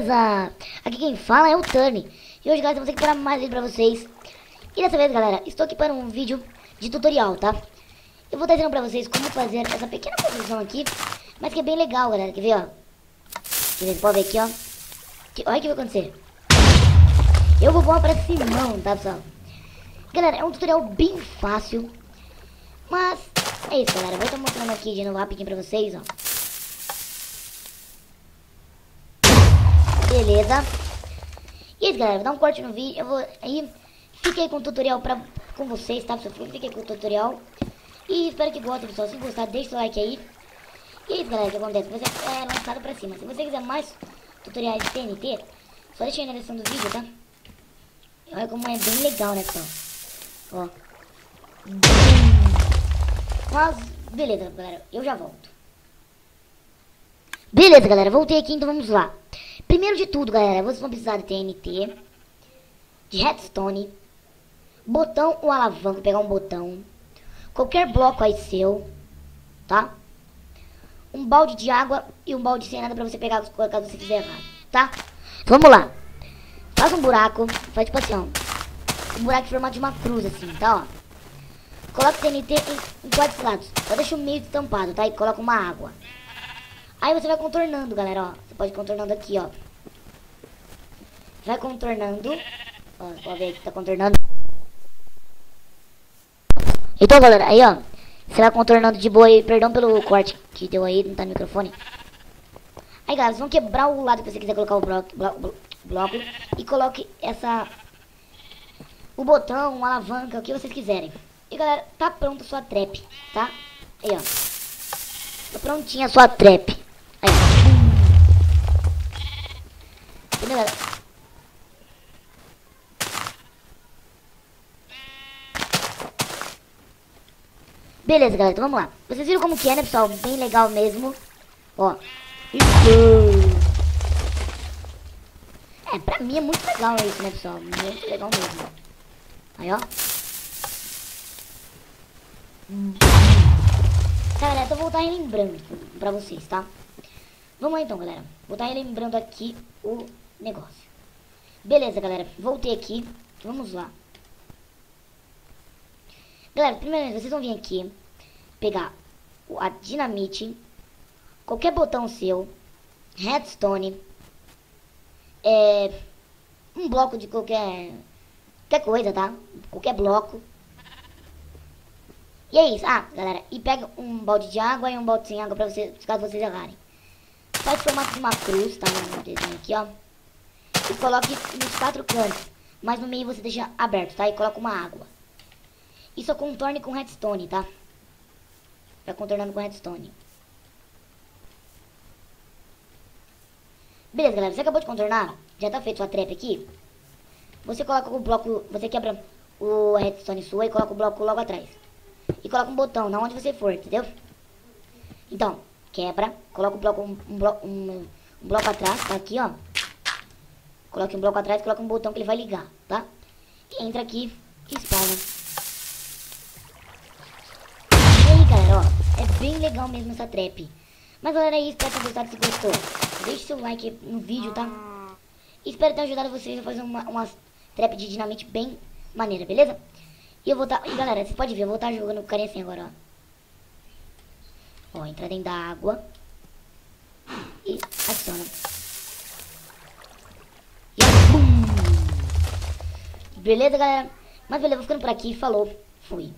beleza? Aqui quem fala é o Tani. E hoje, galera, estamos aqui para mais vídeo pra vocês. E dessa vez, galera, estou aqui para um vídeo de tutorial, tá? Eu vou estar ensinando pra vocês como fazer essa pequena construção aqui, mas que é bem legal, galera. Quer ver, ó? Vocês podem ver aqui, ó. Olha o que vai acontecer. Eu vou voar pra cima, tá, pessoal? Galera, é um tutorial bem fácil, mas é isso, galera. Vou estar mostrando aqui de novo rapidinho pra vocês, ó. Beleza. E é isso, galera, vou dar um corte no vídeo. Aí fiquei com o tutorial com vocês, tá, pessoal? Fiquei com o tutorial. E espero que gostem, pessoal. Se gostar, deixa o like aí. E é isso, galera, o que acontece? Você é lançado pra cima. Se você quiser mais tutoriais de TNT, só deixa aí na descrição do vídeo, tá? Olha como é bem legal, né, pessoal? Ó. Mas, beleza, galera. Eu já volto. Beleza, galera. Voltei aqui, então vamos lá. Primeiro de tudo, galera, vocês vão precisar de TNT, de redstone, botão ou alavanca, pegar um botão, qualquer bloco aí seu, tá? Um balde de água e um balde sem nada pra você pegar caso você quiser errado, tá? Então, vamos lá. Faz um buraco, faz tipo assim, ó. Um buraco em formato de uma cruz, assim, tá, ó. Coloca TNT em 4 lados, só deixa o meio tampado, tá? E coloca uma água. Aí você vai contornando, galera, ó. Você pode ir contornando aqui, ó. Vai contornando. Ó, pode ver que tá contornando. Então, galera, aí, ó. Você vai contornando de boa aí. Perdão pelo corte que deu aí, não tá no microfone. Aí, galera, vocês vão quebrar o lado que você quiser colocar o bloco. E coloque o botão, uma alavanca, o que vocês quiserem. E, galera, tá pronta a sua trap, tá? Aí, ó. Tá prontinha a sua trap. Aí. Entendeu, galera? Beleza, galera, então vamos lá. Vocês viram como que é, né, pessoal? Bem legal mesmo. Ó. É, pra mim é muito legal isso, né, pessoal? Muito legal mesmo. Aí, ó. Tá, galera, então vou voltar relembrando pra vocês, tá? Vamos lá então, galera. Vou estar relembrando aqui o negócio. Beleza, galera. Voltei aqui. Vamos lá. Galera, primeiramente vocês vão vir aqui, pegar a dinamite, qualquer botão seu, redstone, um bloco de qualquer coisa, tá? Qualquer bloco. E é isso. Ah, galera, e pega um balde de água e um balde sem água pra vocês, caso vocês errarem. Faz o formato de uma cruz, tá? No desenho aqui, ó. E coloque nos 4 cantos, mas no meio você deixa aberto, tá? E coloca uma água. E só contorne com redstone, tá? Vai contornando com redstone. Beleza, galera. Você acabou de contornar? Já tá feito sua trap aqui? Você coloca o bloco... Você quebra o redstone sua e coloca o bloco logo atrás. E coloca um botão, na onde você for, entendeu? Então, quebra. Coloca o bloco, um bloco atrás, tá aqui, ó. Coloque um bloco atrás e coloca um botão que ele vai ligar, tá? E entra aqui e spawna. Galera, ó, é bem legal mesmo essa trap. Mas, galera, é isso. Espero ter gostado. Se gostou, deixe seu like no vídeo, tá? E espero ter ajudado vocês a fazer uma trap de dinamite bem maneira, beleza? E eu vou estar... E, galera, vocês podem ver, eu vou estar jogando com carinha assim agora, ó. Ó, entra dentro da água. E adiciona. E ó, bum! Beleza, galera? Mas, beleza, vou ficando por aqui. Falou. Fui.